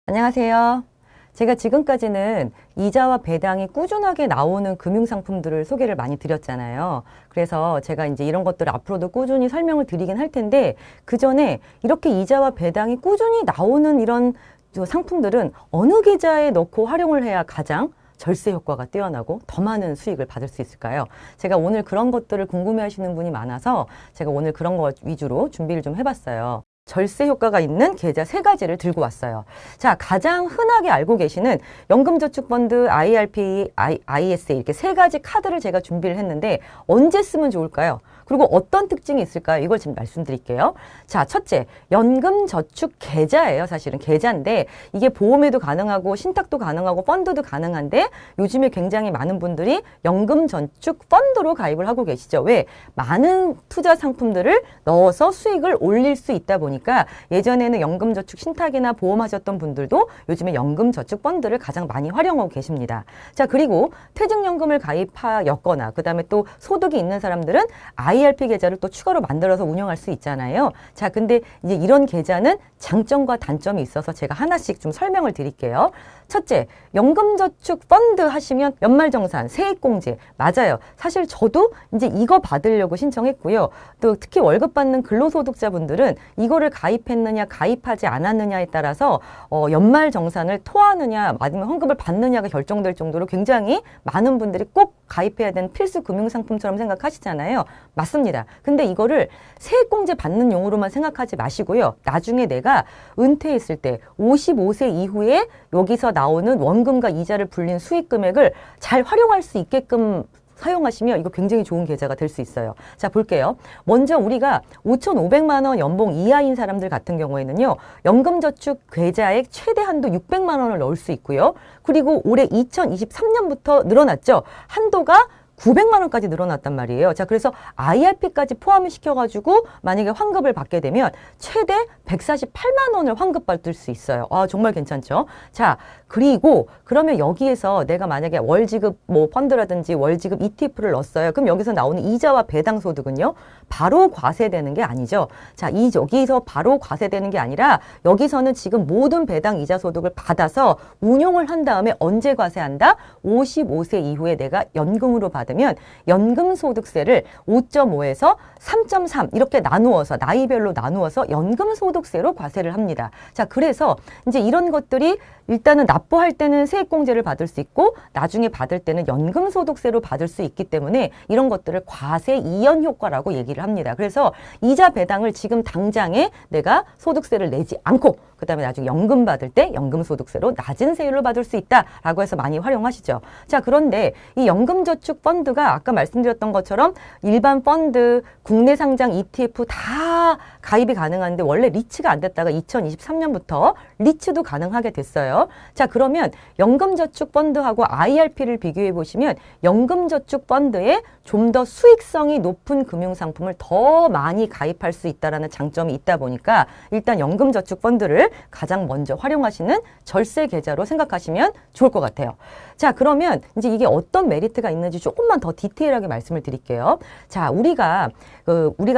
안녕하세요. 제가 지금까지는 이자와 배당이 꾸준하게 나오는 금융상품들을 소개를 많이 드렸잖아요. 그래서 제가 이제 이런 것들을 앞으로도 꾸준히 설명을 드리긴 할 텐데, 그 전에 이렇게 이자와 배당이 꾸준히 나오는 이런 상품들은 어느 계좌에 넣고 활용을 해야 가장 절세 효과가 뛰어나고 더 많은 수익을 받을 수 있을까요? 제가 오늘 그런 것들을 궁금해 하시는 분이 많아서 제가 오늘 그런 것 위주로 준비를 좀 해봤어요. 절세 효과가 있는 계좌 3가지를 들고 왔어요. 자, 가장 흔하게 알고 계시는 연금저축펀드, IRP, ISA 이렇게 3가지 카드를 제가 준비를 했는데 언제 쓰면 좋을까요? 그리고 어떤 특징이 있을까요? 이걸 지금 말씀드릴게요. 자, 첫째, 연금저축계좌예요. 사실은 계좌인데 이게 보험에도 가능하고 신탁도 가능하고 펀드도 가능한데 요즘에 굉장히 많은 분들이 연금저축펀드로 가입을 하고 계시죠. 왜? 많은 투자 상품들을 넣어서 수익을 올릴 수 있다 보니까 예전에는 연금저축 신탁이나 보험하셨던 분들도 요즘에 연금저축펀드를 가장 많이 활용하고 계십니다. 자, 그리고 퇴직연금을 가입하였거나 그 다음에 또 소득이 있는 사람들은 IRP 계좌를 또 추가로 만들어서 운영할 수 있잖아요. 자, 근데 이제 이런 계좌는 장점과 단점이 있어서 제가 하나씩 좀 설명을 드릴게요. 첫째, 연금저축펀드 하시면 연말정산, 세액공제. 맞아요. 사실 저도 이제 이거 받으려고 신청했고요. 또 특히 월급 받는 근로소득자분들은 이거를 가입했느냐, 가입하지 않았느냐에 따라서 연말정산을 토하느냐, 아니면 환급을 받느냐가 결정될 정도로 굉장히 많은 분들이 꼭 가입해야 되는 필수 금융상품처럼 생각하시잖아요. 맞습니다. 근데 이거를 세액공제 받는 용으로만 생각하지 마시고요. 나중에 내가 은퇴했을 때 55세 이후에 여기서 나오는 원금과 이자를 불린 수익 금액을 잘 활용할 수 있게끔 사용하시면 이거 굉장히 좋은 계좌가 될 수 있어요. 자, 볼게요. 먼저 우리가 5,500만 원 연봉 이하인 사람들 같은 경우에는요. 연금저축 계좌액 최대 한도 600만 원을 넣을 수 있고요. 그리고 올해 2023년부터 늘어났죠. 한도가 900만 원까지 늘어났단 말이에요. 자, 그래서 IRP까지 포함을 시켜가지고 만약에 환급을 받게 되면 최대 148만 원을 환급받을 수 있어요. 아, 정말 괜찮죠? 자, 그리고 그러면 여기에서 내가 만약에 월지급 뭐 펀드라든지 월지급 ETF를 넣었어요. 그럼 여기서 나오는 이자와 배당 소득은요, 바로 과세되는 게 아니죠. 자, 여기서 바로 과세되는 게 아니라 여기서는 지금 모든 배당 이자 소득을 받아서 운용을 한 다음에 언제 과세한다? 55세 이후에 내가 연금으로 받으면 연금소득세를 5.5에서 3.3 이렇게 나누어서 나이별로 나누어서 연금소득세로 과세를 합니다. 자, 그래서 이제 이런 것들이 일단은 납부할 때는 세액공제를 받을 수 있고 나중에 받을 때는 연금소득세로 받을 수 있기 때문에 이런 것들을 과세 이연 효과라고 얘기를 합니다. 그래서 이자 배당을 지금 당장에 내가 소득세를 내지 않고 그 다음에 나중에 연금 받을 때 연금소득세로 낮은 세율로 받을 수 있다라고 해서 많이 활용하시죠. 자, 그런데 이 연금저축펀드가 아까 말씀드렸던 것처럼 일반 펀드, 국내 상장 ETF 다 가입이 가능한데 원래 리츠가 안 됐다가 2023년부터 리츠도 가능하게 됐어요. 자, 그러면 연금저축펀드하고 IRP를 비교해 보시면 연금저축펀드에 좀 더 수익성이 높은 금융상품을 더 많이 가입할 수 있다는 장점이 있다 보니까 일단 연금저축펀드를 가장 먼저 활용하시는 절세 계좌로 생각하시면 좋을 것 같아요. 자, 그러면 이제 이게 어떤 메리트가 있는지 조금만 더 디테일하게 말씀을 드릴게요. 자, 우리가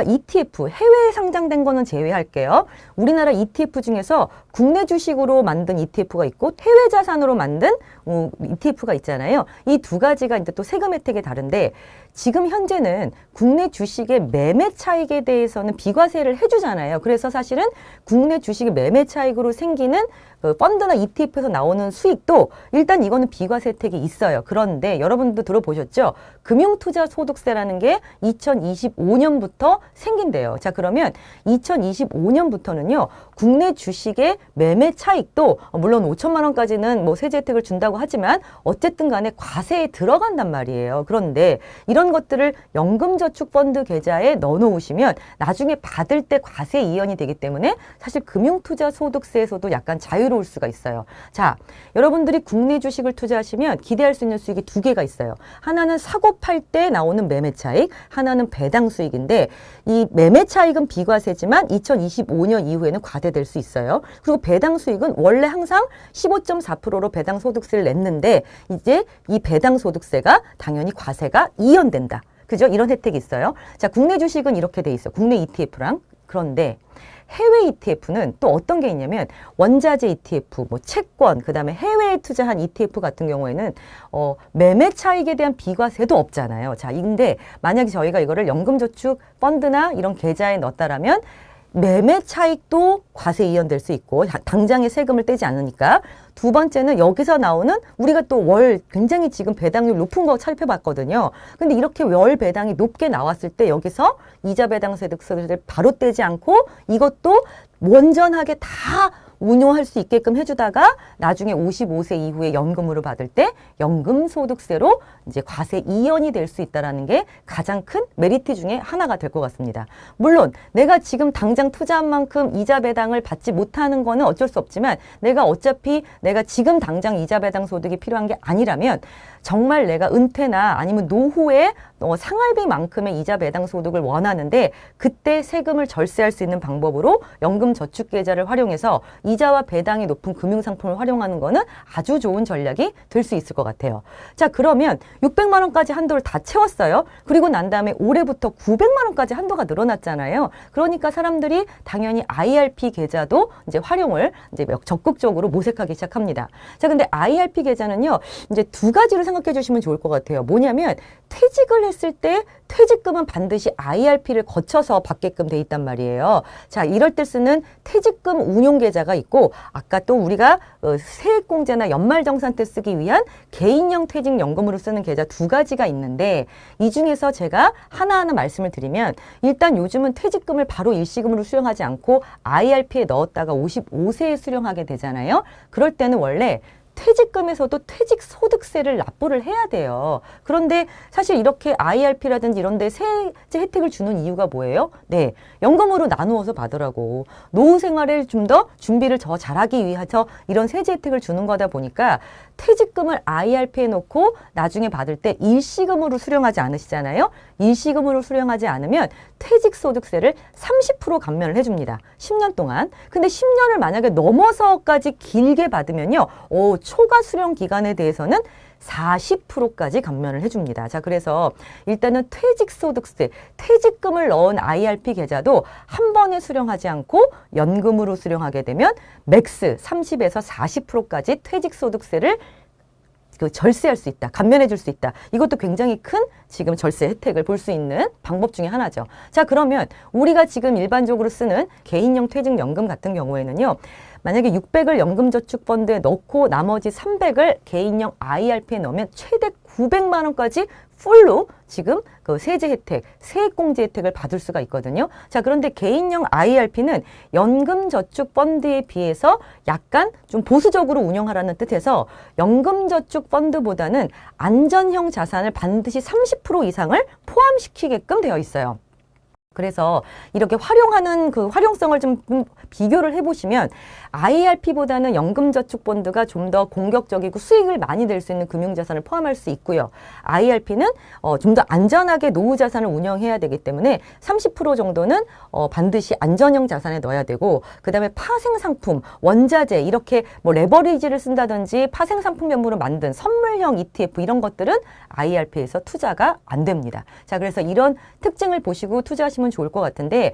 ETF, 해외에 상장된 거는 제외할게요. 우리나라 ETF 중에서 국내 주식으로 만든 ETF가 있고 해외 자산으로 만든 ETF가 있잖아요. 이 두 가지가 이제 또 세금 혜택이 다른데 지금 현재는 국내 주식의 매매 차익에 대해서는 비과세를 해주잖아요. 그래서 사실은 국내 주식의 매매 차익으로 생기는 펀드나 ETF에서 나오는 수익도 일단 이거는 비과세 혜택이 있어요. 그런데 여러분도 들어보셨죠? 금융투자소득세라는 게 2025년부터 생긴대요. 자, 그러면 2025년부터는요. 국내 주식의 매매 차익도 물론 5천만 원까지는 뭐 세제 혜택을 준다고 하지만 어쨌든 간에 과세에 들어간단 말이에요. 그런데 이런 것들을 연금저축펀드 계좌에 넣어놓으시면 나중에 받을 때 과세 이연이 되기 때문에 사실 금융투자소득세에서도 약간 자유로울 수가 있어요. 자, 여러분들이 국내 주식을 투자하시면 기대할 수 있는 수익이 2개가 있어요. 하나는 사고 팔 때 나오는 매매 차익, 하나는 배당 수익인데 이 매매 차익은 비과세지만 2025년 이후에는 과세될 수 있어요. 그리고 배당 수익은 원래 항상 15.4%로 배당 소득세를 냈는데 이제 이 배당 소득세가 당연히 과세가 이연된다. 그죠? 이런 혜택이 있어요. 자, 국내 주식은 이렇게 돼 있어요. 국내 ETF랑 그런데 해외 ETF는 또 어떤 게 있냐면 원자재 ETF, 뭐 채권, 그다음에 해외에 투자한 ETF 같은 경우에는 매매 차익에 대한 비과세도 없잖아요. 자, 근데 만약에 저희가 이거를 연금저축 펀드나 이런 계좌에 넣었다라면 매매 차익도 과세 이연될 수 있고 당장의 세금을 떼지 않으니까. 두 번째는 여기서 나오는 우리가 또 월 굉장히 지금 배당률 높은 거 살펴봤거든요. 근데 이렇게 월 배당이 높게 나왔을 때 여기서 이자 배당 소득세를 바로 떼지 않고 이것도 원전하게 다 운용할 수 있게끔 해주다가 나중에 55세 이후에 연금으로 받을 때 연금소득세로 이제 과세 이연이 될 수 있다는 게 가장 큰 메리트 중에 하나가 될 것 같습니다. 물론 내가 지금 당장 투자한 만큼 이자 배당을 받지 못하는 거는 어쩔 수 없지만 내가 어차피 내가 지금 당장 이자 배당 소득이 필요한 게 아니라면 정말 내가 은퇴나 아니면 노후에 생활비만큼의 이자 배당 소득을 원하는데 그때 세금을 절세할 수 있는 방법으로 연금저축계좌를 활용해서 이자와 배당이 높은 금융상품을 활용하는 거는 아주 좋은 전략이 될 수 있을 것 같아요. 자, 그러면 600만 원까지 한도를 다 채웠어요. 그리고 난 다음에 올해부터 900만 원까지 한도가 늘어났잖아요. 그러니까 사람들이 당연히 IRP 계좌도 이제 활용을 이제 적극적으로 모색하기 시작합니다. 자, 근데 IRP 계좌는요, 이제 두 가지를 생각해 주시면 좋을 것 같아요. 뭐냐면 퇴직을 했을 때 퇴직금은 반드시 IRP를 거쳐서 받게끔 돼 있단 말이에요. 자, 이럴 때 쓰는 퇴직금 운용계좌가 있고 아까 또 우리가 세액공제나 연말정산 때 쓰기 위한 개인형 퇴직연금으로 쓰는 계좌 두 가지가 있는데 이 중에서 제가 하나하나 말씀을 드리면 일단 요즘은 퇴직금을 바로 일시금으로 수령하지 않고 IRP에 넣었다가 55세에 수령하게 되잖아요. 그럴 때는 원래 퇴직금에서도 퇴직소득세를 납부를 해야 돼요. 그런데 사실 이렇게 IRP라든지 이런 데 세제 혜택을 주는 이유가 뭐예요? 네, 연금으로 나누어서 받으라고. 노후 생활을 좀 더 준비를 더 잘하기 위해서 이런 세제 혜택을 주는 거다 보니까 퇴직금을 IRP에 놓고 나중에 받을 때 일시금으로 수령하지 않으시잖아요. 일시금으로 수령하지 않으면 퇴직소득세를 30% 감면을 해줍니다. 10년 동안. 근데 10년을 만약에 넘어서까지 길게 받으면요. 초과 수령 기간에 대해서는 40%까지 감면을 해줍니다. 자, 그래서 일단은 퇴직소득세, 퇴직금을 넣은 IRP 계좌도 한 번에 수령하지 않고 연금으로 수령하게 되면 맥스 30에서 40%까지 퇴직소득세를 절세할 수 있다. 감면해 줄 수 있다. 이것도 굉장히 큰 지금 절세 혜택을 볼 수 있는 방법 중에 하나죠. 자, 그러면 우리가 지금 일반적으로 쓰는 개인형 퇴직연금 같은 경우에는요. 만약에 600을 연금저축펀드에 넣고 나머지 300을 개인형 IRP에 넣으면 최대 900만 원까지 풀로 지금 그 세제 혜택, 세액공제 혜택을 받을 수가 있거든요. 자, 그런데 개인형 IRP는 연금저축펀드에 비해서 약간 좀 보수적으로 운영하라는 뜻에서 연금저축펀드보다는 안전형 자산을 반드시 30% 이상을 포함시키게끔 되어 있어요. 그래서 이렇게 활용하는 그 활용성을 좀 비교를 해보시면 IRP보다는 연금저축펀드가 좀 더 공격적이고 수익을 많이 낼 수 있는 금융자산을 포함할 수 있고요. IRP는 좀 더 안전하게 노후자산을 운영해야 되기 때문에 30% 정도는 반드시 안전형 자산에 넣어야 되고 그 다음에 파생상품, 원자재 이렇게 뭐 레버리지를 쓴다든지 파생상품명부로 만든 선물형 ETF 이런 것들은 IRP에서 투자가 안 됩니다. 자, 그래서 이런 특징을 보시고 투자하시면 좋을 것 같은데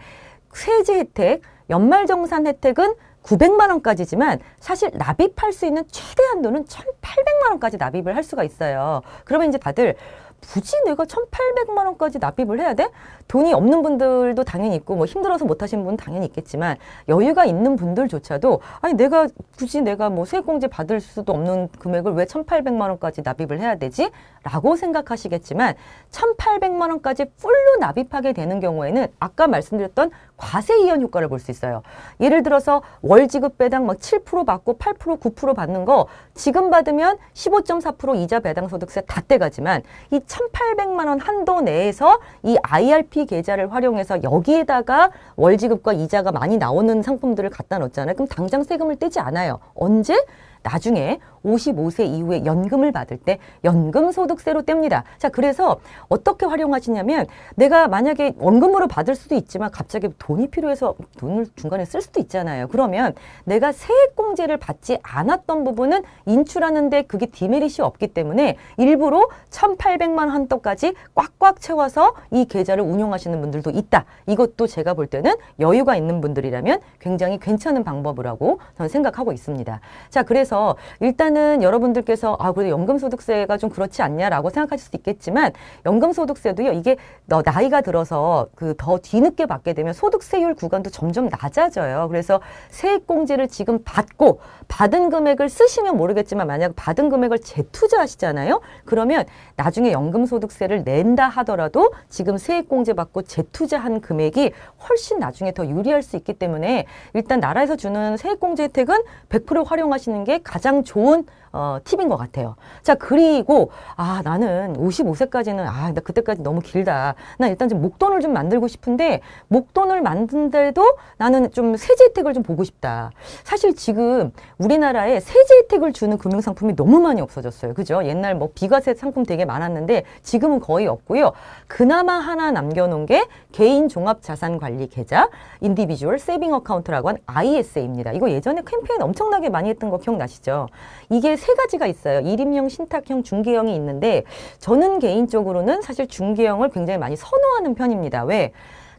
세제 혜택, 연말정산 혜택은 900만 원까지지만 사실 납입할 수 있는 최대 한도는 1,800만 원까지 납입을 할 수가 있어요. 그러면 이제 다들 굳이 내가 1,800만 원까지 납입을 해야 돼? 돈이 없는 분들도 당연히 있고 뭐 힘들어서 못 하시는 분은 당연히 있겠지만 여유가 있는 분들조차도 아니 내가 굳이 내가 뭐 세액공제 받을 수도 없는 금액을 왜 1,800만 원까지 납입을 해야 되지? 라고 생각하시겠지만 1,800만 원까지 풀로 납입하게 되는 경우에는 아까 말씀드렸던 과세 이연 효과를 볼 수 있어요. 예를 들어서 월 지급 배당 막 7% 받고 8% 9% 받는 거 지금 받으면 15.4% 이자 배당 소득세 다 떼가지만 이 1,800만 원 한도 내에서 이 IRP 계좌를 활용해서 여기에다가 월 지급과 이자가 많이 나오는 상품들을 갖다 놓잖아요. 그럼 당장 세금을 떼지 않아요. 언제? 나중에 55세 이후에 연금을 받을 때 연금소득세로 뗍니다. 자, 그래서 어떻게 활용하시냐면 내가 만약에 원금으로 받을 수도 있지만 갑자기 돈이 필요해서 돈을 중간에 쓸 수도 있잖아요. 그러면 내가 세액공제를 받지 않았던 부분은 인출하는데 그게 디메리시 없기 때문에 일부러 1,800만 원 한도까지 꽉꽉 채워서 이 계좌를 운용하시는 분들도 있다. 이것도 제가 볼 때는 여유가 있는 분들이라면 굉장히 괜찮은 방법이라고 저는 생각하고 있습니다. 자, 그래서 일단은 여러분들께서 그래도 연금소득세가 좀 그렇지 않냐라고 생각하실 수도 있겠지만 연금소득세도요. 이게 나이가 들어서 그 더 뒤늦게 받게 되면 소득세율 구간도 점점 낮아져요. 그래서 세액공제를 지금 받은 금액을 쓰시면 모르겠지만 만약 받은 금액을 재투자하시잖아요. 그러면 나중에 연금소득세를 낸다 하더라도 지금 세액공제 받고 재투자한 금액이 훨씬 나중에 더 유리할 수 있기 때문에 일단 나라에서 주는 세액공제 혜택은 100% 활용하시는 게 가장 좋은 팁인 것 같아요. 자, 그리고 나는 55세까지는 나 그때까지 너무 길다. 나 일단 좀 목돈을 좀 만들고 싶은데 목돈을 만든데도 나는 좀 세제 혜택을 좀 보고 싶다. 사실 지금 우리나라에 세제 혜택을 주는 금융상품이 너무 많이 없어졌어요. 그죠? 옛날 뭐 비과세 상품 되게 많았는데 지금은 거의 없고요. 그나마 하나 남겨놓은 게 개인 종합자산관리 계좌, 인디비주얼 세이빙 어카운트라고 한 ISA입니다. 이거 예전에 캠페인 엄청나게 많이 했던 거 기억나시죠? 이게 세 가지가 있어요. 일임형, 신탁형, 중개형이 있는데 저는 개인적으로는 사실 중개형을 굉장히 많이 선호하는 편입니다. 왜?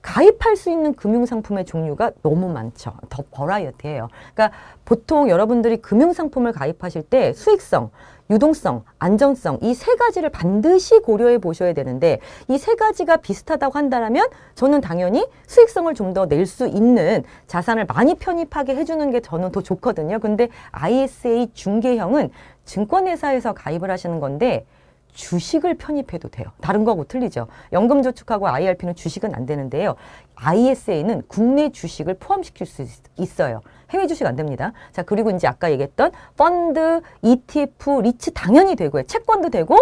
가입할 수 있는 금융상품의 종류가 너무 많죠. 더 버라이어티해요. 그러니까 보통 여러분들이 금융상품을 가입하실 때 수익성, 유동성, 안정성 이 세 가지를 반드시 고려해 보셔야 되는데 이 세 가지가 비슷하다고 한다면 저는 당연히 수익성을 좀 더 낼 수 있는 자산을 많이 편입하게 해주는 게 저는 더 좋거든요. 근데 ISA 중개형은 증권회사에서 가입을 하시는 건데 주식을 편입해도 돼요. 다른 거하고 틀리죠. 연금저축하고 IRP는 주식은 안 되는데요. ISA는 국내 주식을 포함시킬 수 있어요. 해외 주식 안 됩니다. 자, 그리고 이제 아까 얘기했던 펀드, ETF, 리츠 당연히 되고요. 채권도 되고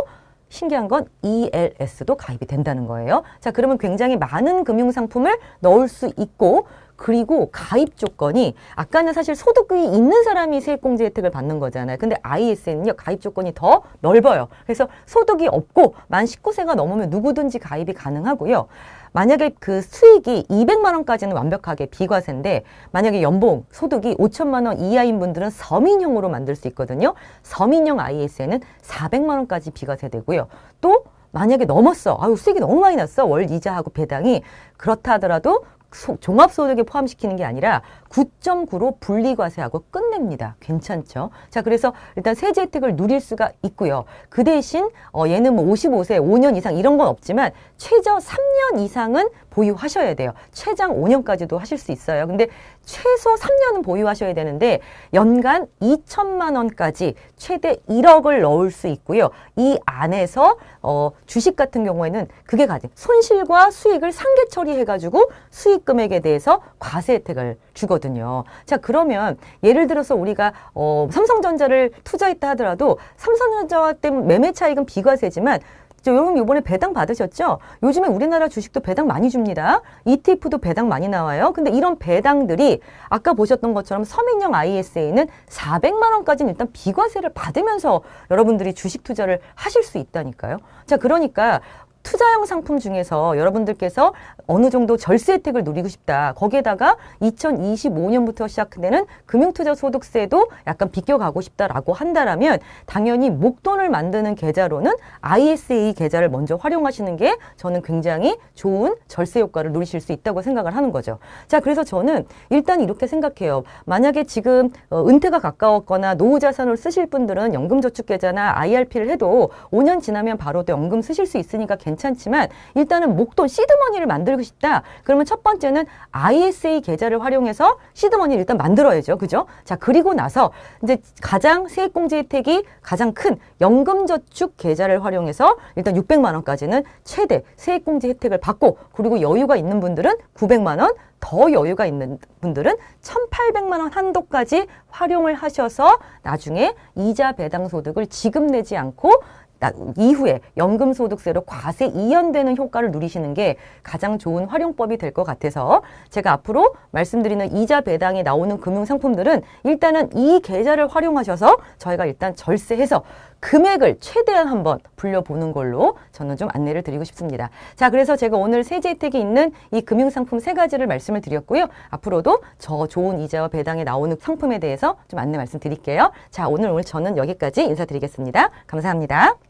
신기한 건 ELS도 가입이 된다는 거예요. 자, 그러면 굉장히 많은 금융상품을 넣을 수 있고 그리고 가입 조건이 아까는 사실 소득이 있는 사람이 세액공제 혜택을 받는 거잖아요. 근데 ISN은요. 가입 조건이 더 넓어요. 그래서 소득이 없고 만 19세가 넘으면 누구든지 가입이 가능하고요. 만약에 그 수익이 200만 원까지는 완벽하게 비과세인데 만약에 연봉, 소득이 5천만 원 이하인 분들은 서민형으로 만들 수 있거든요. 서민형 ISN은 400만 원까지 비과세되고요. 또 만약에 넘었어. 수익이 너무 많이 났어. 월 이자하고 배당이. 그렇다 하더라도 종합소득에 포함시키는 게 아니라 9.9로 분리과세하고 끝냅니다. 괜찮죠? 자, 그래서 일단 세제 혜택을 누릴 수가 있고요. 그 대신 얘는 뭐 55세, 5년 이상 이런 건 없지만 최저 3년 이상은 보유하셔야 돼요. 최장 5년까지도 하실 수 있어요. 근데 최소 3년은 보유하셔야 되는데 연간 2천만 원까지 최대 1억을 넣을 수 있고요. 이 안에서 주식 같은 경우에는 그게 손실과 수익을 상계 처리해가지고 수익 금액에 대해서 과세 혜택을 주거든요. 자, 그러면 예를 들어서 우리가 삼성전자를 투자했다 하더라도 삼성전자와 때문에 매매 차익은 비과세지만 여러분 이번에 배당 받으셨죠? 요즘에 우리나라 주식도 배당 많이 줍니다. ETF도 배당 많이 나와요. 근데 이런 배당들이 아까 보셨던 것처럼 서민형 ISA는 400만 원까지는 일단 비과세를 받으면서 여러분들이 주식 투자를 하실 수 있다니까요. 자, 그러니까 투자형 상품 중에서 여러분들께서 어느 정도 절세 혜택을 누리고 싶다. 거기에다가 2025년부터 시작되는 금융투자소득세도 약간 비껴가고 싶다라고 한다라면 당연히 목돈을 만드는 계좌로는 ISA 계좌를 먼저 활용하시는 게 저는 굉장히 좋은 절세 효과를 누리실 수 있다고 생각을 하는 거죠. 자, 그래서 저는 일단 이렇게 생각해요. 만약에 지금 은퇴가 가까웠거나 노후자산으로 쓰실 분들은 연금저축계좌나 IRP를 해도 5년 지나면 바로 또 연금 쓰실 수 있으니까 괜찮지만 일단은 목돈 시드머니를 만들고 싶다. 그러면 첫 번째는 ISA 계좌를 활용해서 시드머니를 일단 만들어야죠. 그죠? 자, 그리고 나서 이제 가장 세액공제 혜택이 가장 큰 연금저축 계좌를 활용해서 일단 600만 원까지는 최대 세액공제 혜택을 받고 그리고 여유가 있는 분들은 900만 원, 더 여유가 있는 분들은 1,800만 원 한도까지 활용을 하셔서 나중에 이자 배당 소득을 지금 내지 않고 이후에 연금소득세로 과세 이연되는 효과를 누리시는 게 가장 좋은 활용법이 될 것 같아서 제가 앞으로 말씀드리는 이자 배당에 나오는 금융상품들은 일단은 이 계좌를 활용하셔서 저희가 일단 절세해서 금액을 최대한 한번 불려보는 걸로 저는 좀 안내를 드리고 싶습니다. 자, 그래서 제가 오늘 세제 혜택이 있는 이 금융상품 3가지를 말씀을 드렸고요. 앞으로도 저 좋은 이자와 배당에 나오는 상품에 대해서 좀 안내 말씀드릴게요. 자, 오늘 저는 여기까지 인사드리겠습니다. 감사합니다.